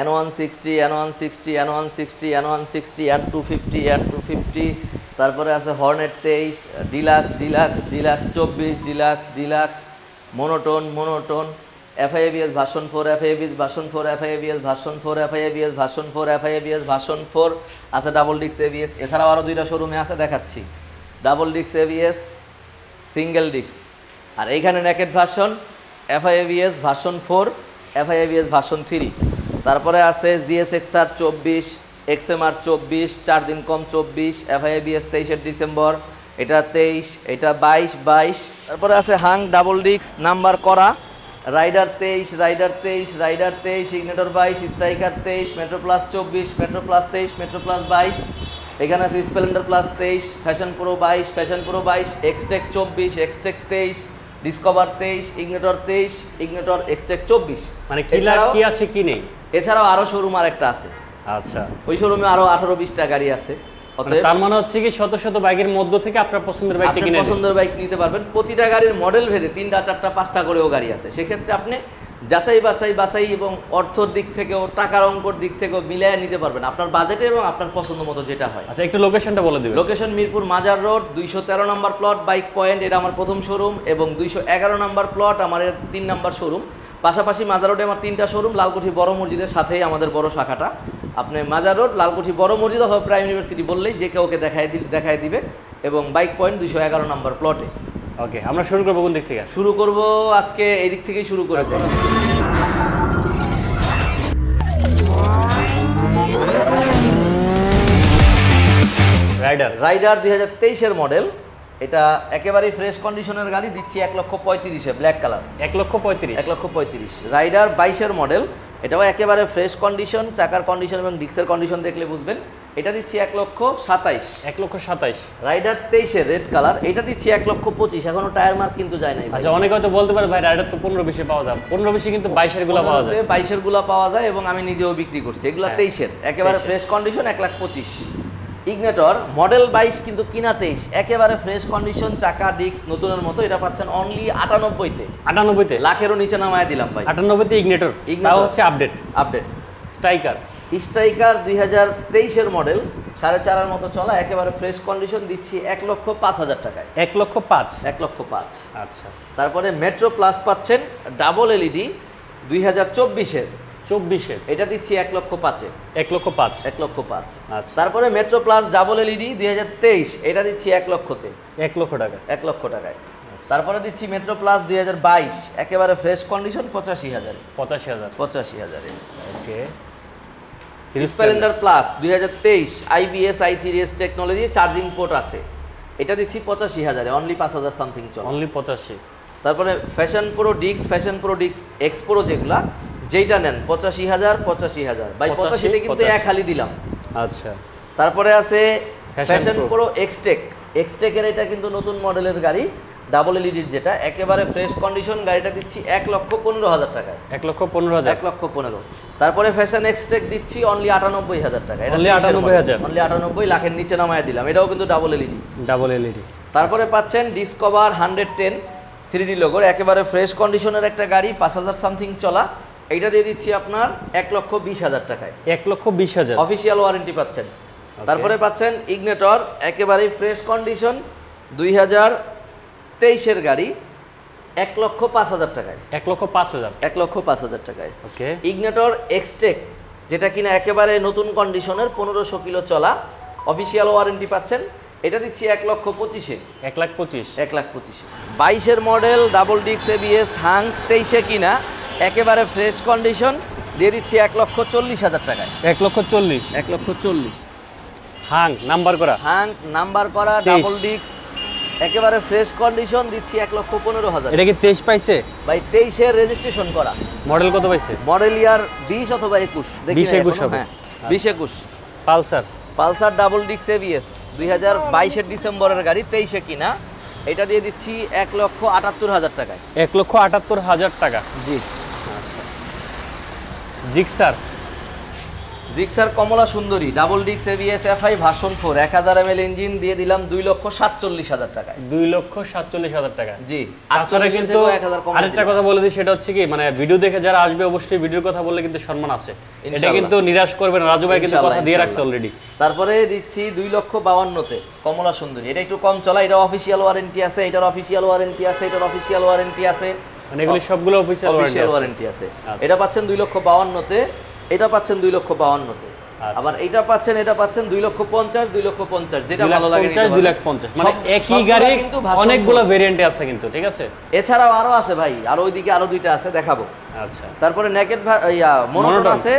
N160 N160 N160 N160 N250 N250, তারপরে আছে Hornet 23, deluxe deluxe deluxe 24, deluxe deluxe, monotone monotone, FIABS version 4, FIABS version 4, FIABS version 4, FIABS version 4, FIABS version 4 আছে, double ডিক্স ABS। এছাড়াও আরও দুইটা শোরুমে আছে, দেখাচ্ছি। ডাবল ডিক্স ABS, সিঙ্গেল ডিক্স। আর এইখানে naked version FIABS version 4, FIABS version 3। তারপরে আছে GSXR 24, XMR 24, 4 দিন কম 24, FIABS 23 ডিসেম্বর, এটা 23, এটা 22। তারপরে আছে হাং ডাবল ডিক্স নাম্বার করা, Raider 23, Raider 23, Raider 23, Ignitor 22, Striker 23, Metro Plus 24, Metro Plus 23, Metro Plus 22। এখানে আছে Splendor Plus 23, Passion Pro 22, Passion Pro 22, Xtec 24, Xtec 23, Discover 23, Ignitor 23, Ignitor Xtec 24। মানে কি আছে কি নেই। এছাড়াও আরও শোরুম আরেকটা আছে। আচ্ছা, ওই শোরুমে আরও 18-20টা গাড়ি আছে। তার মানে হচ্ছে কি শত শত বাইকের মধ্য থেকে আপনার পছন্দের বাইকটা কিনে পছন্দের বাইক নিতে পারবেন। প্রতিটা গাড়ির মডেল ভেদে 3টা 4টা 5টা করেও গাড়ি আছে। সেক্ষেত্রে আপনি যাচাই বাছাই এবং অর্থর দিক থেকেও টাকার অঙ্কর দিক থেকেও মিলিয়ে নিতে পারবেন আপনার বাজেটে এবং আপনার পছন্দ মতো যেটা হয়। আচ্ছা, একটু লোকেশনটা বলে দিবেন। লোকেশন মিরপুর মাজার রোড, 213 নম্বর প্লট, বাইক পয়েন্ট, এটা আমার প্রথম শোরুম, এবং 211 নম্বর প্লট আমার 3 নম্বর শোরুম। পাশাপাশি মাজার রোডে আমার 3টা শোরুম, লালকুঠি বড় মসজিদের সাথেই আমাদের বড় শাখাটা। আপনি মাজার রোড, লালকুঠি বড় মসজিদ অথবা প্রাইম ইউনিভার্সিটি বললেই যে কাউকে দেখায় দিবে, এবং বাইক পয়েন্ট 211 নম্বর প্লটে। ওকে, আমরা শুরু করবো কোন দিক থেকে? শুরু করব আজকে এই দিক থেকেই শুরু করে দেব। রাইডার 2023-এর মডেল, এটা একেবারেই ফ্রেশ কন্ডিশনের গাড়ি, দিচ্ছি 1,35,000-এ, ব্ল্যাক কালার। 1,35,000। রাইডার 22-এর মডেল, এটাও একেবারে ফ্রেশ কন্ডিশন, চাকার কন্ডিশন এবং ডিক্সের কন্ডিশন দেখলে বুঝবেন। এটা দিচ্ছি 1,27,000। 1,27,000। রাইডার 23-এর রেড কালার, এটা দিচ্ছি 1,25,000। এখনো টায়ার মার্ক কিন্তু যায় নাই। আচ্ছা, অনেকে হয়তো বলতে পারে ভাই রাইডার তো 15-20-এ পাওয়া যায়। 15-20-এ কিন্তু 22-এর গুলো পাওয়া যায়। 22-এর গুলো পাওয়া যায়, এবং আমি নিজেও বিক্রি করছি। এগুলো 23-এর একেবারে ফ্রেশ কন্ডিশন, 1,25,000। ইগনিটর মডেল 22 কিন্তু কিনা 23, একেবারে ফ্রেশ কন্ডিশন, চাকা ডিক্স নতুনের মতো। এটা পাচ্ছেন অনলি 98-তে। 98-তে? লাখেরও নিচে নামায় দিলাম ভাই। 98-তে ইগনিটর, তাও হচ্ছে আপডেট। স্ট্রাইকার 2023-এর মডেল, 4.5 মতো চলা, একেবারে ফ্রেশ কন্ডিশন, দিচ্ছি 1,05,000 টাকায়। 1,05,000। আচ্ছা, তারপরে মেট্রো প্লাস পাচ্ছেন ডাবল এলইডি 2024-এর, এটা দিচ্ছি 1,05,000। 1,05,000। আচ্ছা, তারপরে মেট্রো প্লাস ডাবল এলইডি 2023, এটা দিচ্ছি 1 লক্ষতে। 1 লক্ষ টাকা। 1 লক্ষ টাকায়। তারপরে দিচ্ছি মেট্রো প্লাস 2022, একেবারে fresh condition, 85,000। 85,000। Okay. Splendor Plus 2023, IBS i3S technology, charging port আছে, এটা দিচ্ছি 85,000-এ, অনলি 5,000 সামথিং চলে। অনলি 85। তারপরে ফ্যাশন প্রো ডিক্স এক্স প্রো, যেগুলা যেইটা নেন 85,000 বাই 85-তে কিন্তু এক খালি দিলাম। আচ্ছা, তারপরে আছে ফ্যাশন প্রো এক্সটেকের, এটা কিন্তু নতুন মডেলের গাড়ি, ডাবল এলইডির, যেটা একেবারে ফ্রেশ কন্ডিশন। গাড়িটা দিচ্ছি 1,15,000 টাকায়। 1,15,000। তারপরে ফ্যাশন এক্সটেক দিচ্ছি অনলি 98,000 টাকা। অনলি 98,000। অনলি 98, লাখের নিচে নামায় দিলাম। এটাও কিন্তু ডাবল এলইডি। তারপরে পাচ্ছেন ডিসকভার 110 3D লোগোর, একেবারে ফ্রেশ কন্ডিশনের একটা গাড়ি, 5,000 সামথিং চলা। এইটা দিয়ে দিচ্ছি আপনার 1,20,000 টাকায়। 1,20,000 অফিসিয়াল ওয়ারেন্টি পাচ্ছেন। তারপরে পাচ্ছেন ইগনিটর, একেবারেই ফ্রেশ কন্ডিশন, 2023-এর গাড়ি, 1,05,000 টাকায়। 1,05,000 টাকায়। ওকে। ইগনিটর এক্সটেক, যেটা কিনা একেবারে নতুন কন্ডিশনের, 1500 কিলো চলা, অফিসিয়াল ওয়ারেন্টি পাচ্ছেন, এটা দিচ্ছি 1,25,000। 1,25,000। 22-এর মডেল, ডাবল ডিক্স ABS, হাং 23-এ কিনা, একেবারে ফ্রেশ কন্ডিশন, দিয়ে দিচ্ছি 1,40,000 টাকায়। 1,40,000। হাং নাম্বার করা ডাবল ডিক্স, একেবারে ফ্রেশ কন্ডিশন, দিচ্ছি 1,15,000। এটা কি 23 পাইছে ভাই? 23-এর রেজিস্ট্রেশন করা। মডেল কত পাইছে? মডেল ইয়ার 20 অথবা 21, 20-21 হবে। হ্যাঁ, 20-21। পালসার ডাবল ডিক্স ABS, 2022-এর ডিসেম্বরের গাড়ি, 23-এ কিনা, এটা দিয়ে দিচ্ছি 1,78,000 টাকায়। 1,78,000 টাকা। জি। আচ্ছা। জিক্সার কমলা সুন্দরী ডাবল ডিক্স ABS FI version 4 1000 ml engine দিয়ে দিলাম 2,47,000 টাকায়। 2,47,000 টাকা। জি, তাছাড়া কিন্তু 1000 কম আরেকটা কথা বলে দিই, সেটা হচ্ছে কি মানে ভিডিও দেখে যারা আসবে অবশ্যই ভিডিওর কথা বললে কিন্তু সম্মান আছে, এটা ইনশাআল্লাহ। কিন্তু নিরাশ করবে না, রাজু ভাই কিন্তু ইনশাআল্লাহ, কথা দিয়ে রাখছে ইনশাআল্লাহ। অলরেডি। তারপরে দিচ্ছি 2,52,000-তে কমলা সুন্দরী, এটা একটু কম চলা, এটা অফিশিয়াল ওয়ারেন্টি আছে, এটার অফিশিয়াল ওয়ারেন্টি আছে, এটার অফিশিয়াল ওয়ারেন্টি আছে, মানে এগুলি সবগুলো অফিশিয়াল ওয়ারেন্টি আছে। আচ্ছা। এটা পাচ্ছেন 2,52,000-তে, এটা পাচ্ছেন 2,52,000-তে, আচ্ছা। আবার এটা পাচ্ছেন 2,50,000, 2,50,000, যেটা ভালো লাগে নিতে 2,50,000, পারেন। 2,50,000 মানে সব- একই সবগুলা গাড়ি কিন্তু version অনেকগুলো 4। ভেরিয়েন্টে আছে কিন্তু, ঠিক আছে? এছাড়াও আরো আছে ভাই, আর ওইদিকে আরো দুইটা আছে, দেখাবো। আচ্ছা। তারপরে নেকেড মনোটন Monoton। আছে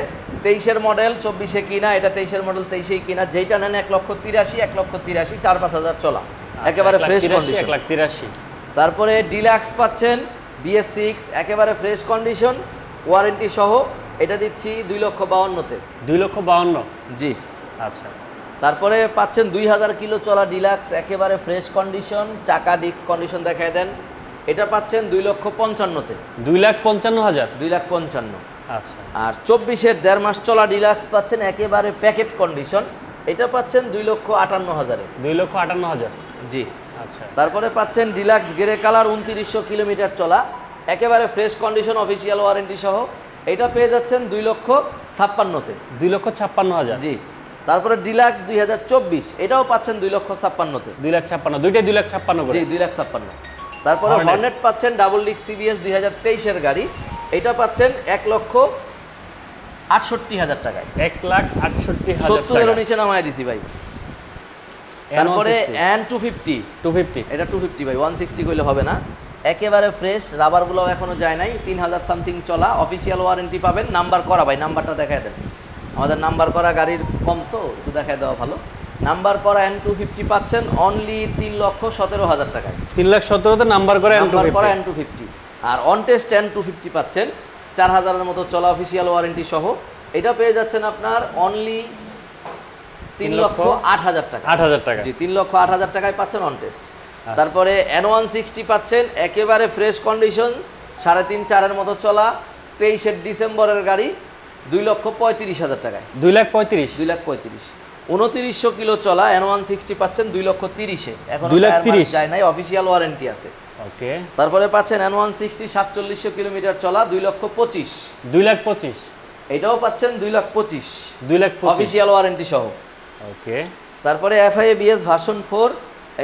23-এর মডেল 24-এ কিনা, এটা 23-এর মডেল 23-এই কিনা, যেটা নেন 1,83,000, 1,83,000, 4-5 হাজার চলা, একেবারে ফ্রেশ 1,83,000, কন্ডিশন। 1,83,000। তারপরে ডিলাক্স পাচ্ছেন BS6 একেবারে ফ্রেশ কন্ডিশন ওয়ারেন্টি সহ, এটা দিচ্ছি 2,52,000-তে। 2,52,000। জি। আচ্ছা। তারপরে পাচ্ছেন 2000 কিলো চলা ডিলাক্স একেবারে ফ্রেশ কন্ডিশন, চাকা ডিস্ক কন্ডিশন দেখায় দেন, এটা পাচ্ছেন 2,55,000-তে। 2,55,000। 2,55,000। আচ্ছা। আর 24-এর 1.5 মাস চলা ডিলাক্স পাচ্ছেন একেবারে প্যাকেট কন্ডিশন, এটা পাচ্ছেন 2,58,000-এ। 2,58,000। জি। আচ্ছা। তারপরে পাচ্ছেন ডিলাক্স গ্রে কালার 2900 কিলোমিটার চলা, একেবারে ফ্রেশ কন্ডিশন অফিসিয়াল ওয়ারেন্টি সহ, এটা পেয়ে যাচ্ছেন 2,56,000-তে। 2,56,000। জি। তারপরে ডিলাক্স 2024 এটাও পাচ্ছেন 2,56,000-তে। 2,56,000, দুইটাই 2,56,000 করে। জি, 2,56,000। তারপরে Hornet। হর্নেট পাচ্ছেন ডাবল ডিস্ক সিবিএস 2023-এর গাড়ি, এটা পাচ্ছেন 1,68,000 টাকায়। 1,68,000 70-এর টাকা। নিচে নামায় দিছি ভাই। তারপরে N160, N250 250। এটা 250 ভাই, 160 কইলে হবে না, একেবারে ফ্রেশ, রাবারগুলো এখনো যায় নাই, 3000 সামথিং চলা, অফিসিয়াল ওয়ারেন্টি পাবেন, নাম্বার করা ভাই, নাম্বারটা দেখায় দেন, আমাদের নাম্বার করা গাড়ির কম তো একটু দেখায় দেওয়া ভালো। নাম্বার করা N250 পাচ্ছেন অনলি 3,17,000 টাকায়। 3,17,000-তে নাম্বার করে নাম্বার করা N250। N250। R on test N250 পাচ্ছেন 4000-এর মতো চলা অফিসিয়াল ওয়ারেন্টি সহ, এটা পেয়ে যাচ্ছেন আপনার অনলি 3,08,000 টাকা। 8,000 টাকা। জি, 3,08,000 টাকায় পাচ্ছেন অন টেস্ট। তারপরে N160 পাচ্ছেন একেবারে ফ্রেশ কন্ডিশন, 3.5-4-এর মতো চলা, 23-এর ডিসেম্বরের গাড়ি, 2,35,000 টাকায়। 2,35,000। 2,35,000। 2900 কিলো চলা N160 পাচ্ছেন 2,30,000-এ, এখন 2,30,000 যায় নাই, অফিসিয়াল ওয়ারেন্টি আছে। ওকে। তারপরে পাচ্ছেন N160 4700 কিলোমিটার চলা 2,25,000, 2,25,000। এটাও পাচ্ছেন 2,25,000 2,25,000 অফিসিয়াল ওয়ারেন্টি সহ। ওকে। তারপরে FIA-BS ভার্সন 4,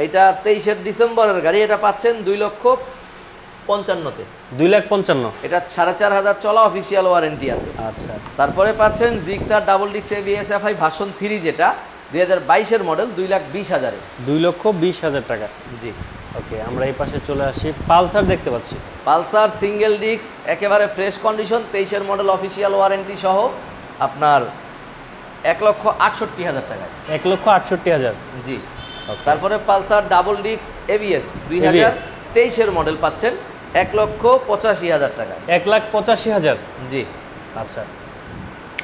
এইটা 23-এর ডিসেম্বরের গাড়ি, এটা পাচ্ছেন 2,55,000-তে। 2,55,000। এটা 4,500 চলা অফিসিয়াল ওয়ারেন্টি আছে। আচ্ছা। তারপরে পাচ্ছেন জিক্সার ডাবল ডিক্স ABS FI ভার্সন 3, যেটা 2022-এর মডেল, 2,20,000-এ। 2,20,000 টাকা। জি। ওকে, আমরা এই পাশে চলে আসি, পালসার দেখতে পাচ্ছি। পালসার সিঙ্গেল ডিক্স একেবারে ফ্রেশ কন্ডিশন, 23-এর মডেল অফিসিয়াল ওয়ারেন্টি সহ, আপনার 1,68,000 টাকায়। 1,68,000। জি। তারপরে পালসার ডাবল ডিক্স ABS 2023-এর মডেল পাচ্ছেন 1,85,000 টাকায়। 1,85,000। জি। আচ্ছা।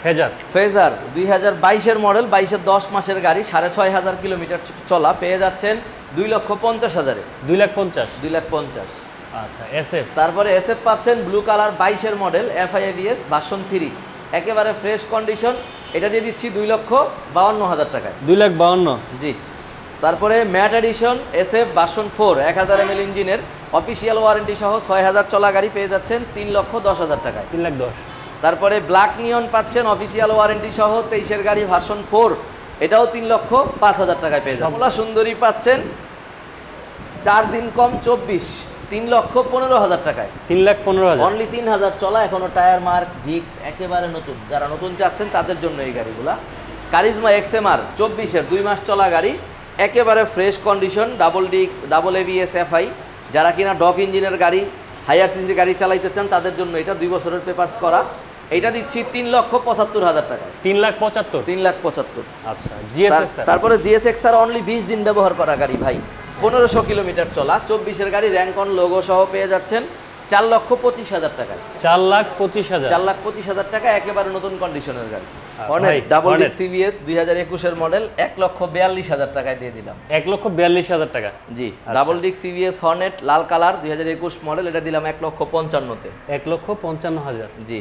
ফেজার। ফেজার 2022-এর মডেল, 22-এর 10 মাসের গাড়ি, 6,500 কিলোমিটার চলা, পেয়ে যাচ্ছেন 2,50,000-এ। 2,50,000। 2,50,000। আচ্ছা। SF। তারপরে SF পাচ্ছেন ব্লু কালার 22-এর মডেল FIA-BS ভার্সন 3, একেবারে ফ্রেশ কন্ডিশন, এটা দিয়ে দিচ্ছি 2,52,000 টাকায়। 2,52,000। জি। তারপরে matte addition SF version 4 1000 ml ইঞ্জিনের অফিসিয়াল ওয়ারেন্টি সহ 6,000 চলা গাড়ি, পেয়ে যাচ্ছেন 3,10,000 টাকায়। 3,10,000। তারপরে ব্ল্যাক নিয়ন পাচ্ছেন অফিসিয়াল ওয়ারেন্টি সহ 23-এর গাড়ি ভার্সন 4, এটাও 3,05,000 টাকায় পেয়ে যাচ্ছেন। কমলা সুন্দরী পাচ্ছেন 4 দিন কম 24, 3,15,000 টাকায়। 3,15,000। অনলি 3,000 চলা, এখনো টায়ার মার্ক ডিস্ক একেবারে নতুন, যারা নতুন চাচ্ছেন তাদের জন্য এই গাড়িগুলা। কারিজমা XMR 24-এর 2 মাস চলা গাড়ি, একেবারে fresh condition, double disc double ABS FI, যারা কিনা ডক ইঞ্জিনের গাড়ি, হায়ার সিসির গাড়ি চালাইতে চান তাদের জন্য এটা 2 বছরের পেপারস করা, এটা দিচ্ছি 3,75,000 টাকায়। 3,75,000। 3,75,000। আচ্ছা। GSX-R। তারপরে GSX-R অনলি 20 দিন ব্যবহার করা গাড়ি ভাই, 1500 কিলোমিটার চলা, 24-এর গাড়ি, র্যাঙ্ক অন লোগো সহ, পেয়ে যাচ্ছেন 4,25,000 টাকায়। 4,25,000। 4,25,000 টাকা, একেবারে নতুন কন্ডিশনের গাড়ি। ভাই, Hornet double Hornet। Disc CBS 2021-এর মডেল 1,42,000 টাকায় দিয়ে দিলাম। 1,42,000 টাকা। জি। ডাবল ডিস্ক CBS হর্নেট লাল কালার 2021 মডেল, এটা দিলাম 1,55,000-তে। 1,55,000। জি।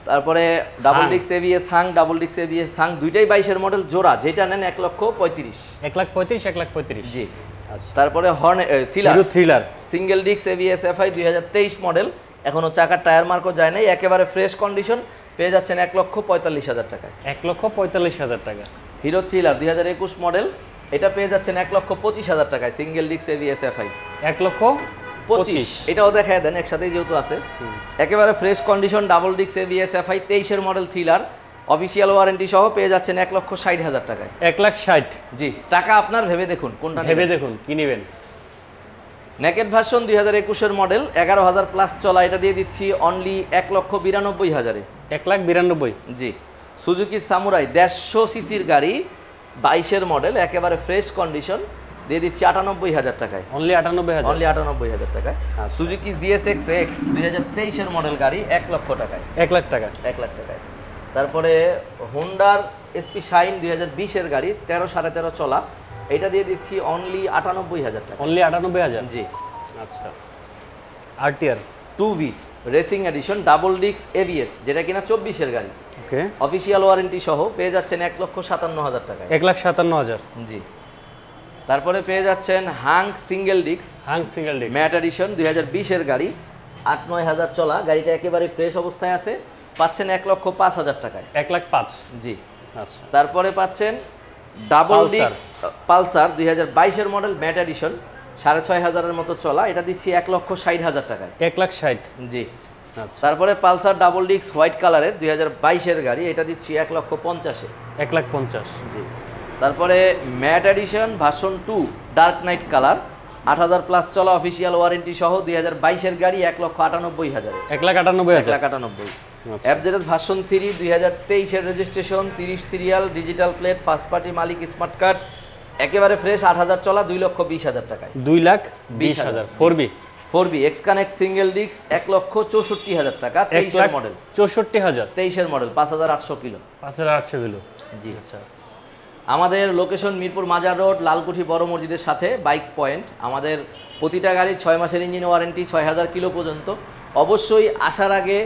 তারপরে ডাবল হাং। ডিক্স এবিএস হাং, ডাবল ডিক্স এবিএস হাং, দুইটাই 22-এর মডেল জোড়া, যেটা নেন 1,35,000। 1,35,000 1,35,000 জি। আচ্ছা তারপরে থ্রিলার হিরো থ্রিলার সিঙ্গেল ডিক্স এবিএস এফআই 2023 মডেল, এখনো চাকার টায়ার মার্কও যায় নাই, একেবারে ফ্রেশ কন্ডিশন, পেয়ে যাচ্ছেন 1,45,000 টাকায়। 1,45,000 টাকা। হিরো থ্রিলার 2021 মডেল, এটা পেয়ে যাচ্ছেন 1,25,000 টাকায়, সিঙ্গেল ডিক্স এবিএস এফআই 1,25,000 এটাও দেখায় দেন একসাথেই যেহেতু আছে। একেবারে ফ্রেশ কন্ডিশন ডাবল ডিক্স এবিএস এফআই 23-এর মডেল থ্রিলার, অফিসিয়াল ওয়ারেন্টি সহ পেয়ে যাচ্ছেন 1,60,000 টাকায়। 1,60,000 জি, টাকা আপনার, ভেবে দেখুন কোনটা ভেবে দেখুন কি নেবেন। নেকেড ভার্সন 2021-এর মডেল, 11,000 প্লাস চলা, এটা দিয়ে দিচ্ছি অনলি 1,92,000-এ। 1,92,000 জি। সুজুকির সামুরাই 150 সিসির গাড়ি, 22-এর মডেল, একেবারে ফ্রেশ কন্ডিশন, দিয়ে দিচ্ছি 98,000 টাকায়। অনলি 98,000 অনলি 98,000 টাকায়। সুজুকি জিএসএক্স এক্স 2023-এর মডেল গাড়ি, 1 লক্ষ টাকায়। 1 লাখ টাকা 1 লাখ টাকায়। তারপরে হোন্ডার এসপি শাইন 2020-এর গাড়ি, 13.5 চলা, এটা দিয়ে দিচ্ছি অনলি 98,000 টাকা। অনলি 98,000 জি। আচ্ছা RTR 2V racing addition double ডিক্স এবিএস, যেটা কিনা 24-এর গাড়ি, ওকে অফিসিয়াল ওয়ারেন্টি সহ পেয়ে যাচ্ছেন 1,57,000 টাকায়। 1,57,000 জি। তারপরে পেয়ে যাচ্ছেন হাং সিঙ্গেল ডিক্স Hang single disc mat addition 2020-এর গাড়ি, 8-9 চলা, গাড়িটা একেবারে ফ্রেশ অবস্থায় আছে, পাচ্ছেন 1,05,000 টাকায়। 1,05,000 জি। আচ্ছা তারপরে পাচ্ছেন ডাবল পালসার। ডিক্স পালসার 2022-এর মডেল ম্যাট এডিশন, 6,500-এর মতো চলা, এটা দিচ্ছি 1,60,000 টাকায়। 1,60,000 জি। আচ্ছা তারপরে পালসার ডাবল ডিক্স হোয়াইট কালারের 2022-এর গাড়ি, এটা দিচ্ছি 1,50,000-এ। 1,50,000 জি। তারপরে matte edition version 2 Dark Knight colour, 8,000 plus চলা, অফিসিয়াল ওয়ারেন্টি সহ 2022-এর গাড়ি, 1,98,000-এ। 1,98,000 1,98,000। আচ্ছা। এফজেডএস ভার্সন 3 2023-এর registration, 30 serial, digital plate, first party মালিক, স্মার্ট কার্ড, একেবারে ফ্রেশ, 8,000 চলা, 2,20,000 টাকায়। 2,20,000 4B 4B x connect single ডিক্স 1,64,000 টাকা, 23-এর মডেল, 1,64,000 23-এর মডেল, 5,800 কিলো। 5,800 কিলো জি। আচ্ছা আমাদের লোকেশন মিরপুর মাজার রোড, লালকুঠি বড় মসজিদের সাথে, বাইক পয়েন্ট। আমাদের প্রতিটা গাড়ি 6 মাসের ইঞ্জিন ওয়ারেন্টি, 6,000 কিলো পর্যন্ত। অবশ্যই আসার আগে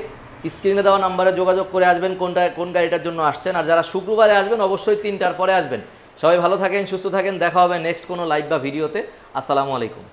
স্ক্রিনে দেওয়া নাম্বারে যোগাযোগ করে আসবেন কোন গাড়িটার জন্য আসছেন। আর যারা শুক্রবারে আসবেন অবশ্যই 3টার পরে আসবেন। সবাই ভালো থাকেন, সুস্থ থাকেন, দেখা হবে নেক্সট কোনো লাইভ বা ভিডিওতে। আসসালামু আলাইকুম।